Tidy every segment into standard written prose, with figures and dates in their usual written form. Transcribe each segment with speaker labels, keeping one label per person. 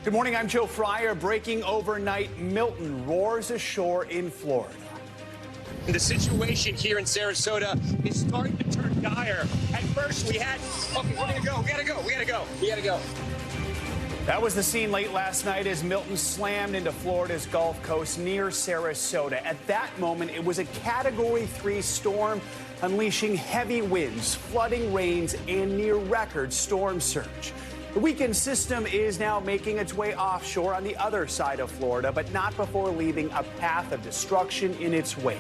Speaker 1: Good morning, I'm Joe Fryer. Breaking overnight, Milton roars ashore in Florida.
Speaker 2: The situation here in Sarasota is starting to turn dire. At first we had, okay, we're gonna go, we gotta go.
Speaker 1: That was the scene late last night as Milton slammed into Florida's Gulf Coast near Sarasota. At that moment, it was a Category 3 storm, unleashing heavy winds, flooding rains, and near-record storm surge. The weakened system is now making its way offshore on the other side of Florida, but not before leaving a path of destruction in its wake.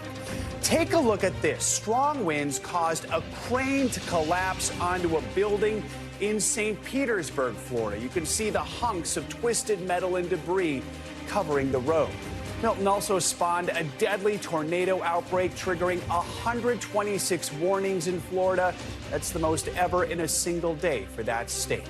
Speaker 1: Take a look at this. Strong winds caused a crane to collapse onto a building in St. Petersburg, Florida. You can see the hunks of twisted metal and debris covering the road. Milton also spawned a deadly tornado outbreak, triggering 126 warnings in Florida. That's the most ever in a single day for that state.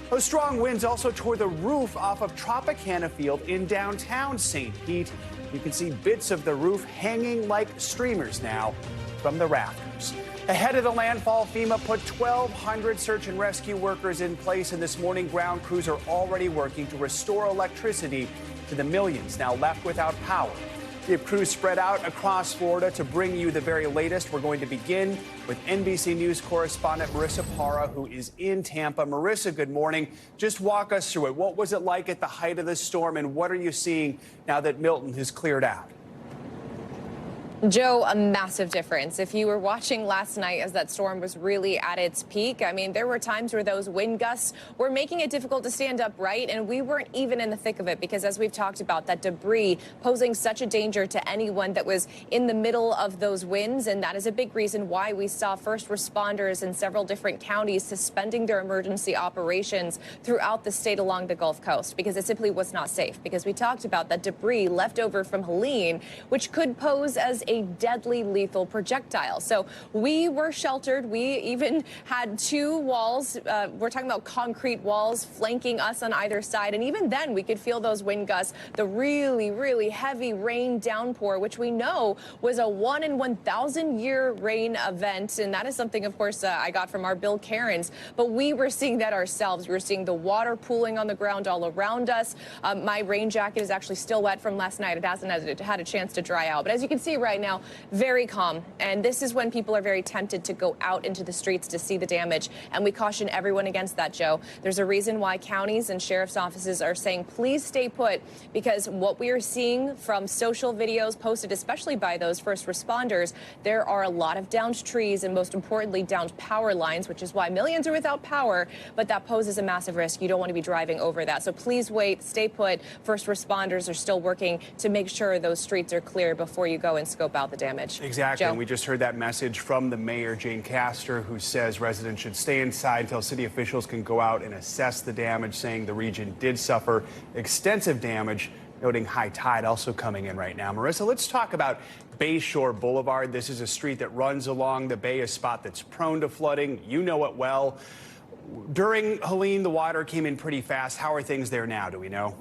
Speaker 1: Those strong winds also tore the roof off of Tropicana Field in downtown St. Pete. You can see bits of the roof hanging like streamers now from the rafters. Ahead of the landfall, FEMA put 1,200 search and rescue workers in place, and this morning ground crews are already working to restore electricity to the millions now left without power. We have crews spread out across Florida to bring you the very latest. We're going to begin with NBC News correspondent Marissa Parra, who is in Tampa. Marissa, good morning. Just walk us through it. What was it like at the height of the storm, and what are you seeing now that Milton has cleared out?
Speaker 3: Joe, a massive difference. If you were watching last night as that storm was really at its peak, I mean, there were times where those wind gusts were making it difficult to stand upright, and we weren't even in the thick of it because, as we've talked about, that debris posing such a danger to anyone that was in the middle of those winds, and that is a big reason why we saw first responders in several different counties suspending their emergency operations throughout the state along the Gulf Coast because it simply was not safe, because we talked about that debris left over from Helene, which could pose as a deadly lethal projectile. So we were sheltered. We even had two walls. We're talking about concrete walls flanking us on either side. And even then we could feel those wind gusts, the really, really heavy rain downpour, which we know was a 1 in 1,000 year rain event. And that is something, of course, I got from our Bill Cairns. But we were seeing that ourselves. We were seeing the water pooling on the ground all around us. My rain jacket is actually still wet from last night. It hasn't had a chance to dry out. But as you can see right now, very calm. And this is when people are very tempted to go out into the streets to see the damage. And we caution everyone against that, Joe. There's a reason why counties and sheriff's offices are saying, please stay put, because what we are seeing from social videos posted, especially by those first responders, there are a lot of downed trees and, most importantly, downed power lines, which is why millions are without power. But that poses a massive risk. You don't want to be driving over that. So please wait, stay put. First responders are still working to make sure those streets are clear before you go and scope out the damage.
Speaker 1: Exactly.
Speaker 3: Joe?
Speaker 1: And we just heard that message from the mayor, Jane Castor, who says residents should stay inside until city officials can go out and assess the damage, saying the region did suffer extensive damage, noting high tide also coming in right now. Marissa, let's talk about Bayshore Boulevard. This is a street that runs along the bay, a spot that's prone to flooding. You know it well. During Helene, the water came in pretty fast. How are things there now? Do we know?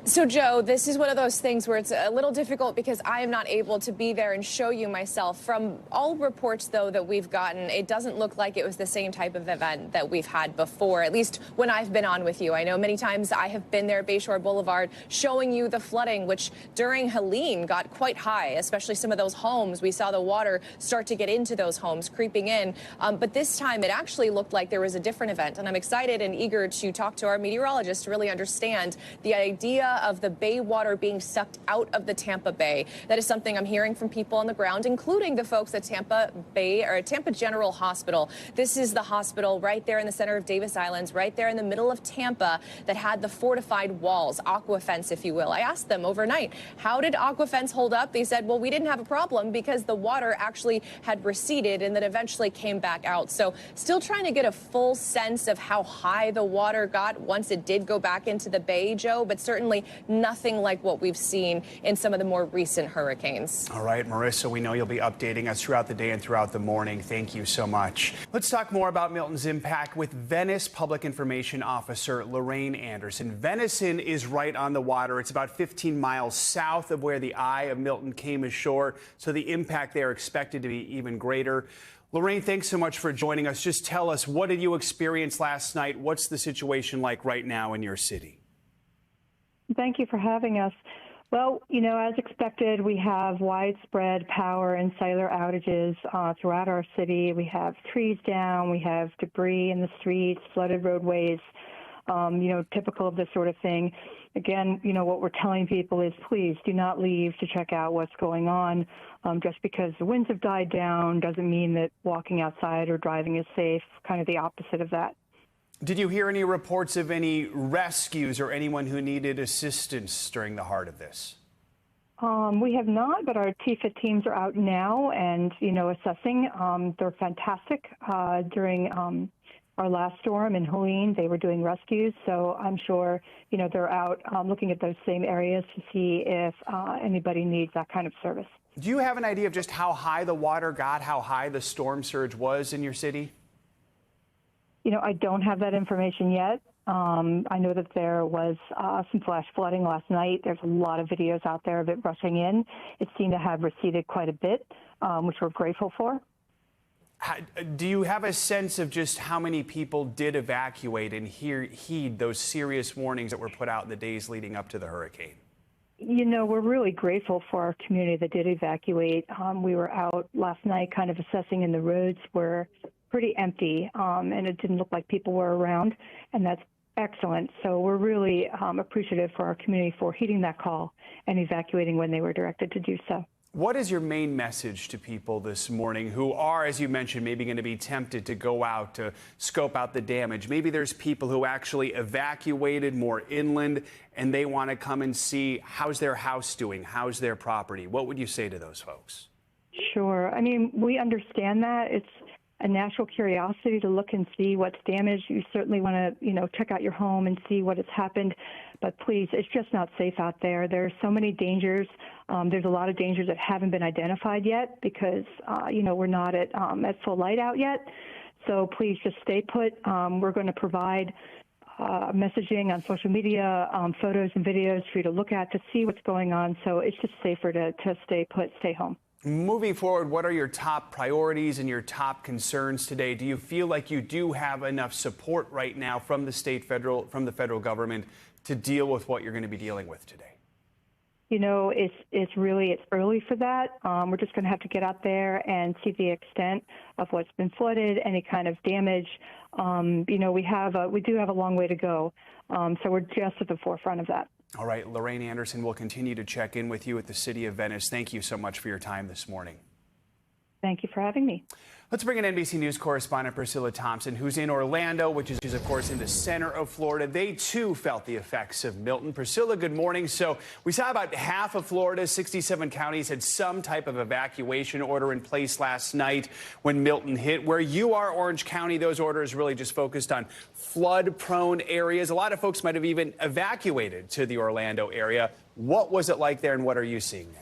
Speaker 3: So, Joe, this is one of those things where it's a little difficult because I am not able to be there and show you myself. From all reports, though, that we've gotten, it doesn't look like it was the same type of event that we've had before, at least when I've been on with you. I know many times I have been there, Bayshore Boulevard, showing you the flooding, which during Helene got quite high, especially some of those homes. We saw the water start to get into those homes, creeping in. But this time it actually looked like there was a different event. And I'm excited and eager to talk to our meteorologist to really understand the idea of the bay water being sucked out of the Tampa Bay. That is something I'm hearing from people on the ground, including the folks at Tampa Bay or Tampa General Hospital. This is the hospital right there in the center of Davis Islands, right there in the middle of Tampa, that had the fortified walls, aqua fence, if you will. I asked them overnight, how did aqua fence hold up? They said, well, we didn't have a problem because the water actually had receded and then eventually came back out. So still trying to get a full sense of how high the water got once it did go back into the bay, Joe, but certainly nothing like what we've seen in some of the more recent hurricanes.
Speaker 1: All right, Marissa, we know you'll be updating us throughout the day and throughout the morning. Thank you so much. Let's talk more about Milton's impact with Venice Public Information Officer Lorraine Anderson. Venice is right on the water. It's about 15 miles south of where the eye of Milton came ashore, so the impact there expected to be even greater. Lorraine, thanks so much for joining us. Just tell us, what did you experience last night? What's the situation like right now in your city?
Speaker 4: Thank you for having us. Well, as expected, we have widespread power and cellular outages throughout our city. We have trees down, we have debris in the streets, flooded roadways, typical of this sort of thing. Again, what we're telling people is please do not leave to check out what's going on. Just because the winds have died down doesn't mean that walking outside or driving is safe, kind of the opposite of that.
Speaker 1: Did you hear any reports of any rescues or anyone who needed assistance during the heart of this?
Speaker 4: We have not, but our TFIT teams are out now and, assessing. They're fantastic. During our last storm in Helene, they were doing rescues. So I'm sure, they're out looking at those same areas to see if anybody needs that kind of service.
Speaker 1: Do you have an idea of just how high the water got, how high the storm surge was in your city?
Speaker 4: I don't have that information yet. I know that there was some flash flooding last night. There's a lot of videos out there of it rushing in. It seemed to have receded quite a bit, which we're grateful for.
Speaker 1: Do you have a sense of just how many people did evacuate and heed those serious warnings that were put out in the days leading up to the hurricane?
Speaker 4: We're really grateful for our community that did evacuate. We were out last night kind of assessing, and the roads were pretty empty, and it didn't look like people were around, and that's excellent. So we're really appreciative for our community for heeding that call and evacuating when they were directed to do so.
Speaker 1: What is your main message to people this morning who are, as you mentioned, maybe going to be tempted to go out to scope out the damage? Maybe there's people who actually evacuated more inland and they want to come and see how's their house doing, how's their property. What would you say to those folks?
Speaker 4: Sure. I mean, we understand that. It's a natural curiosity to look and see what's damaged. You certainly want to, check out your home and see what has happened. But please, it's just not safe out there. There are so many dangers. There's a lot of dangers that haven't been identified yet because, we're not at full light out yet. So please just stay put. We're going to provide messaging on social media, photos and videos for you to look at to see what's going on. So it's just safer to stay put, stay home.
Speaker 1: Moving forward, what are your top priorities and your top concerns today? Do you feel like you do have enough support right now from the from the federal government to deal with what you're going to be dealing with today?
Speaker 4: It's early for that. We're just going to have to get out there and see the extent of what's been flooded, any kind of damage. We do have a long way to go. So we're just at the forefront of that.
Speaker 1: All right, Lorraine Anderson will continue to check in with you at the City of Venice. Thank you so much for your time this morning.
Speaker 4: Thank you for having me.
Speaker 1: Let's bring in NBC News correspondent Priscilla Thompson, who's in Orlando, which is, of course, in the center of Florida. They, too, felt the effects of Milton. Priscilla, good morning. So we saw about half of Florida, 67 counties, had some type of evacuation order in place last night when Milton hit. Where you are, Orange County, those orders really just focused on flood-prone areas. A lot of folks might have even evacuated to the Orlando area. What was it like there, and what are you seeing now?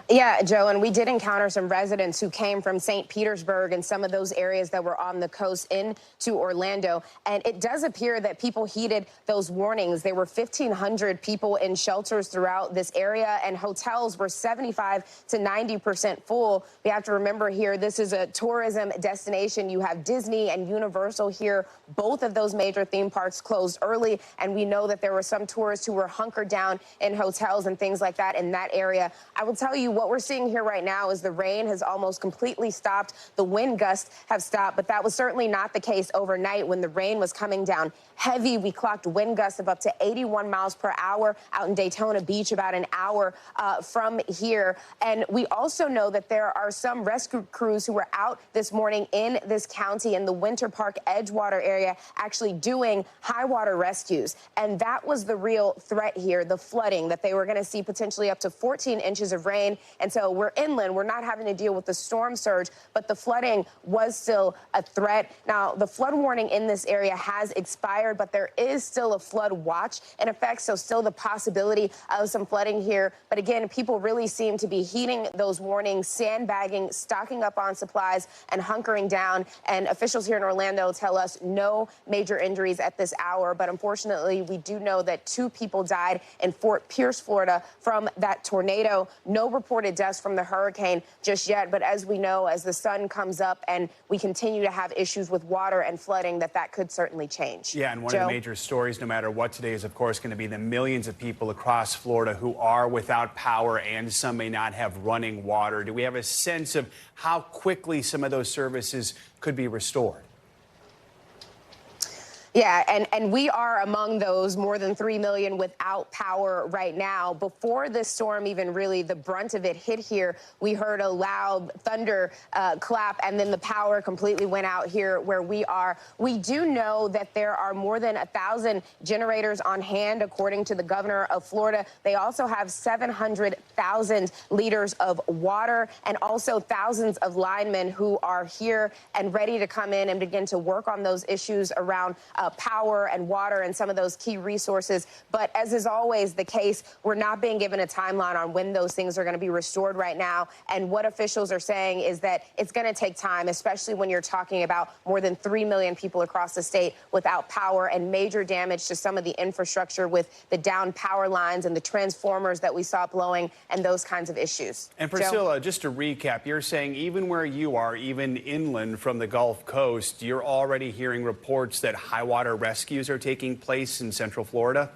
Speaker 5: Yeah, Joe, and we did encounter some residents who came from St. Petersburg and some of those areas that were on the coast into Orlando. And it does appear that people heeded those warnings. There were 1,500 people in shelters throughout this area, and hotels were 75 to 90% full. We have to remember here, this is a tourism destination. You have Disney and Universal here. Both of those major theme parks closed early, and we know that there were some tourists who were hunkered down in hotels and things like that in that area. I will tell you, what we're seeing here right now is the rain has almost completely stopped. The wind gusts have stopped, but that was certainly not the case overnight when the rain was coming down heavy. We clocked wind gusts of up to 81 miles per hour out in Daytona Beach, about an hour from here. And we also know that there are some rescue crews who were out this morning in this county in the Winter Park Edgewater area actually doing high water rescues. And that was the real threat here, the flooding, that they were going to see potentially up to 14 inches of rain And so we're inland. We're not having to deal with the storm surge, but the flooding was still a threat. Now, the flood warning in this area has expired, but there is still a flood watch in effect, so still the possibility of some flooding here. But again, people really seem to be heeding those warnings, sandbagging, stocking up on supplies, and hunkering down. And officials here in Orlando tell us no major injuries at this hour. But unfortunately, we do know that 2 people died in Fort Pierce, Florida, from that tornado. No reported deaths from the hurricane just yet. But as we know, as the sun comes up and we continue to have issues with water and flooding, that could certainly change.
Speaker 1: Yeah, and one of the major stories, no matter what today, is, of course, going to be the millions of people across Florida who are without power, and some may not have running water. Do we have a sense of how quickly some of those services could be restored?
Speaker 5: Yeah, and we are among those more than 3 million without power right now. Before this storm even really, the brunt of it hit here, we heard a loud thunder clap, and then the power completely went out here where we are. We do know that there are more than 1,000 generators on hand, according to the governor of Florida. They also have 700,000 liters of water, and also thousands of linemen who are here and ready to come in and begin to work on those issues around power and water and some of those key resources. But as is always the case, we're not being given a timeline on when those things are going to be restored right now. And what officials are saying is that it's going to take time, especially when you're talking about more than 3 million people across the state without power, and major damage to some of the infrastructure with the down power lines and the transformers that we saw blowing and those kinds of issues.
Speaker 1: And Priscilla, just to recap, you're saying even where you are, even inland from the Gulf Coast, you're already hearing reports that high water rescues are taking place in Central Florida?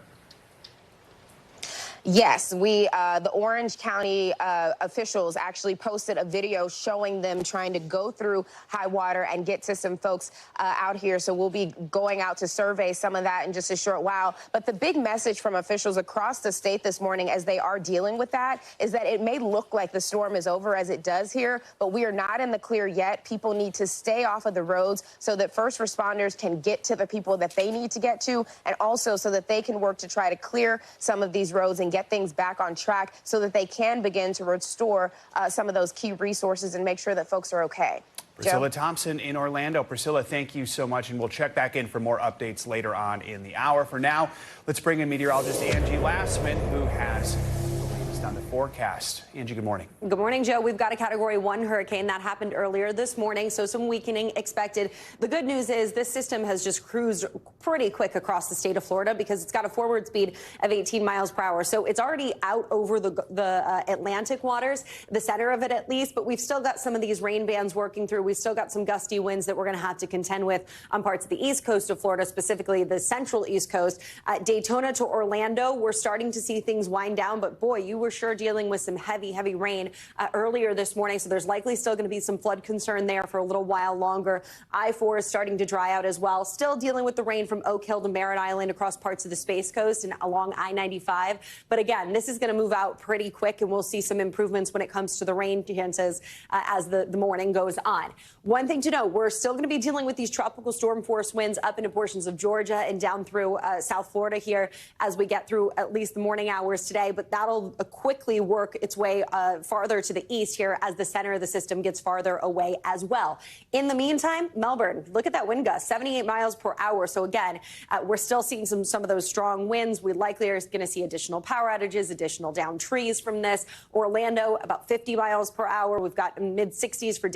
Speaker 5: Yes, the Orange County officials actually posted a video showing them trying to go through high water and get to some folks out here. So we'll be going out to survey some of that in just a short while. But the big message from officials across the state this morning, as they are dealing with that, is that it may look like the storm is over, as it does here, but we are not in the clear yet. People need to stay off of the roads so that first responders can get to the people that they need to get to, and also so that they can work to try to clear some of these roads and get things back on track so that they can begin to restore some of those key resources and make sure that folks are okay.
Speaker 1: Priscilla Thompson in Orlando. Priscilla, thank you so much, and we'll check back in for more updates later on in the hour. For now, let's bring in meteorologist Angie Lassman, who has on the forecast. Angie, good morning.
Speaker 6: Good morning, Joe. We've got a Category 1 hurricane that happened earlier this morning, so some weakening expected. The good news is this system has just cruised pretty quick across the state of Florida because it's got a forward speed of 18 miles per hour. So it's already out over the Atlantic waters, the center of it at least, but we've still got some of these rain bands working through. We've still got some gusty winds that we're going to have to contend with on parts of the east coast of Florida, specifically the central east coast. Daytona to Orlando, we're starting to see things wind down, but boy, you were sure dealing with some heavy rain earlier this morning, so there's likely still going to be some flood concern there for a little while longer. I-4 is starting to dry out as well. Still dealing with the rain from Oak Hill to Merritt Island across parts of the Space Coast and along I-95. But again, this is going to move out pretty quick, and we'll see some improvements when it comes to the rain chances as the morning goes on. One thing to note, we're still going to be dealing with these tropical storm force winds up into portions of Georgia and down through South Florida here as we get through at least the morning hours today, but that'll quickly work its way farther to the east here as the center of the system gets farther away as well. In the meantime, Melbourne, look at that wind gust, 78 miles per hour. So again, we're still seeing some of those strong winds. We likely are going to see additional power outages, additional downed trees from this. Orlando, about 50 miles per hour. We've got mid 60s for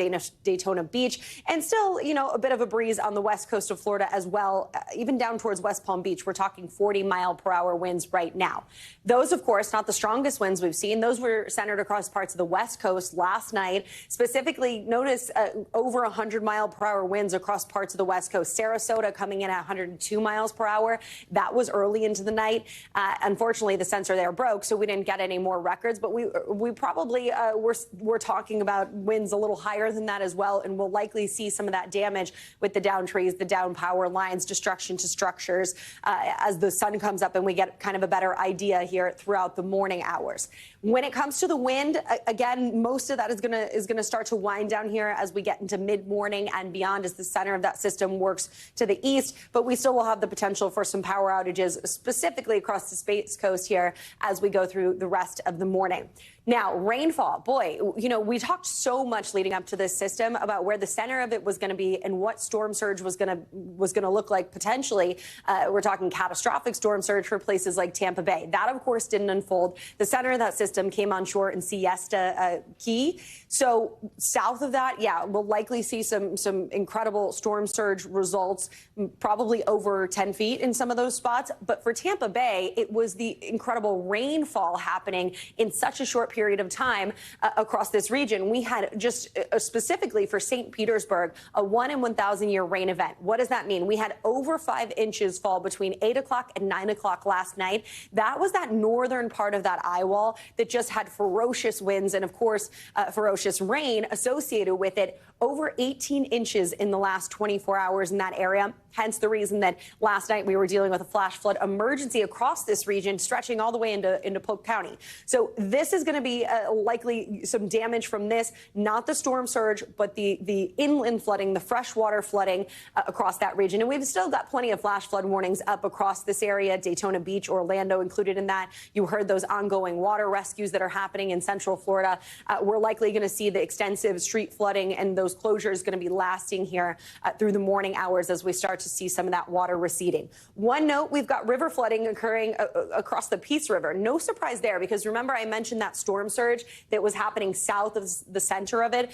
Speaker 6: Daytona Beach, and still, you know, a bit of a breeze on the west coast of Florida as well, even down towards West Palm Beach. We're talking 40 mile per hour winds right now. Those, of course, not the strongest winds we've seen. Those were centered across parts of the west coast last night. Specifically, notice over 100 mile per hour winds across parts of the west coast. Sarasota coming in at 102 miles per hour. That was early into the night. Unfortunately, the sensor there broke, so we didn't get any more records. But we probably we're talking about winds a little higher than that as well, and we'll likely see some of that damage with the down trees, the down power lines, destruction to structures as the sun comes up and we get kind of a better idea here throughout the morning hours. When it comes to the wind, again, most of that is gonna start to wind down here as we get into mid-morning and beyond as the center of that system works to the east. But we still will have the potential for some power outages, specifically across the Space Coast here as we go through the rest of the morning. Now, rainfall, boy, we talked so much leading up to this system about where the center of it was going to be and what storm surge was going to look like potentially. We're talking catastrophic storm surge for places like Tampa Bay. That, of course, didn't unfold. The center of that system came on shore in Siesta Key. So south of that, yeah, we'll likely see some incredible storm surge results, probably over 10 feet in some of those spots. But for Tampa Bay, it was the incredible rainfall happening in such a short period of time across this region. We had just specifically for St. Petersburg, a 1 in 1,000 year rain event. What does that mean? We had over 5 inches fall between 8 o'clock and 9 o'clock last night. That was that northern part of that eye wall that just had ferocious winds and, of course, ferocious rain associated with it. Over 18 inches in the last 24 hours in that area. Hence the reason that last night we were dealing with a flash flood emergency across this region, stretching all the way into Polk County. So this is going to be likely some damage from this, not the storm surge, but the inland flooding, the freshwater flooding across that region. And we've still got plenty of flash flood warnings up across this area, Daytona Beach, Orlando included in that. You heard those ongoing water rescues that are happening in Central Florida. We're likely going to see the extensive street flooding and those closures going to be lasting here through the morning hours as we start to see some of that water receding. One note, we've got river flooding occurring across the Peace River. No surprise there, because remember I mentioned that storm surge that was happening south of the center of it.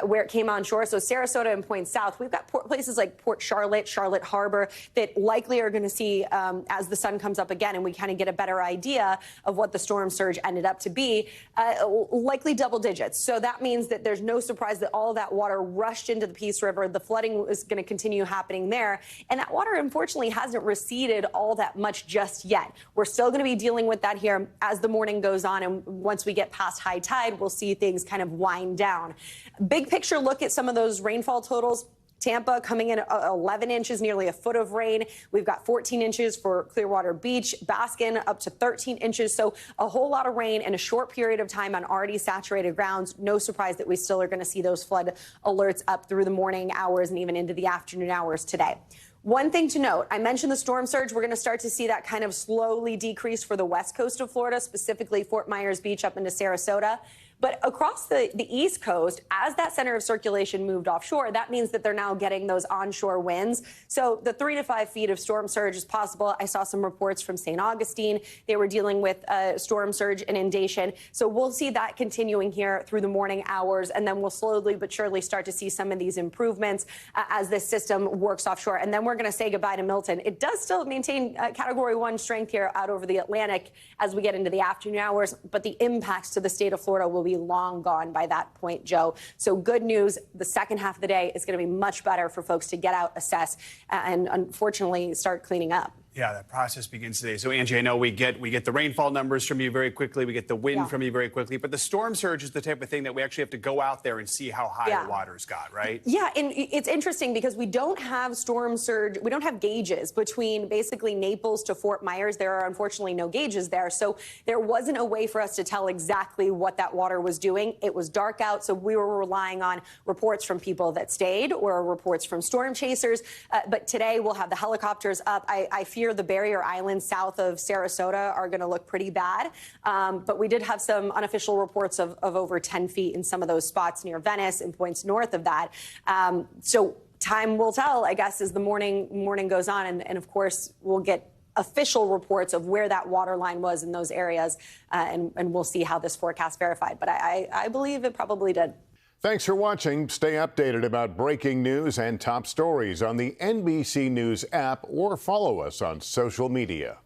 Speaker 6: Where it came on shore. So Sarasota and Point South, we've got places like Port Charlotte, Charlotte Harbor that likely are going to see as the sun comes up again and we kind of get a better idea of what the storm surge ended up to be, likely double digits. So that means that there's no surprise that all of that water rushed into the Peace River. The flooding is going to continue happening there. And that water, unfortunately, hasn't receded all that much just yet. We're still going to be dealing with that here as the morning goes on. And once we get past high tide, we'll see things kind of wind down. Big picture look at some of those rainfall totals. Tampa coming in 11 inches, nearly a foot of rain. We've got 14 inches for Clearwater Beach, Baskin up to 13 inches. So a whole lot of rain in a short period of time on already saturated grounds. No surprise that we still are going to see those flood alerts up through the morning hours and even into the afternoon hours today. One thing to note, I mentioned the storm surge. We're going to start to see that kind of slowly decrease for the west coast of Florida, specifically Fort Myers Beach up into Sarasota. But across the East Coast, as that center of circulation moved offshore, that means that they're now getting those onshore winds. So the 3 to 5 feet of storm surge is possible. I saw some reports from St. Augustine. They were dealing with storm surge inundation. So we'll see that continuing here through the morning hours. And then we'll slowly but surely start to see some of these improvements as this system works offshore. And then we're going to say goodbye to Milton. It does still maintain Category 1 strength here out over the Atlantic as we get into the afternoon hours. But the impacts to the state of Florida will be long gone by that point, Joe. So good news. The second half of the day is going to be much better for folks to get out, assess, and unfortunately start cleaning up.
Speaker 1: Yeah, that process begins today. So, Angie, I know we get the rainfall numbers from you very quickly. We get the wind from you very quickly. But the storm surge is the type of thing that we actually have to go out there and see how high the water's got, right? Yeah, and it's interesting because we don't have storm surge. We don't have gauges between basically Naples to Fort Myers. There are unfortunately no gauges there. So there wasn't a way for us to tell exactly what that water was doing. It was dark out. So we were relying on reports from people that stayed or reports from storm chasers. But today we'll have the helicopters up. I fear the barrier islands south of Sarasota are going to look pretty bad. But we did have some unofficial reports of over 10 feet in some of those spots near Venice and points north of that. So time will tell, I guess, as the morning goes on. And of course, we'll get official reports of where that water line was in those areas. And we'll see how this forecast verified. But I believe it probably did.
Speaker 7: Thanks for watching. Stay updated about breaking news and top stories on the NBC News app or follow us on social media.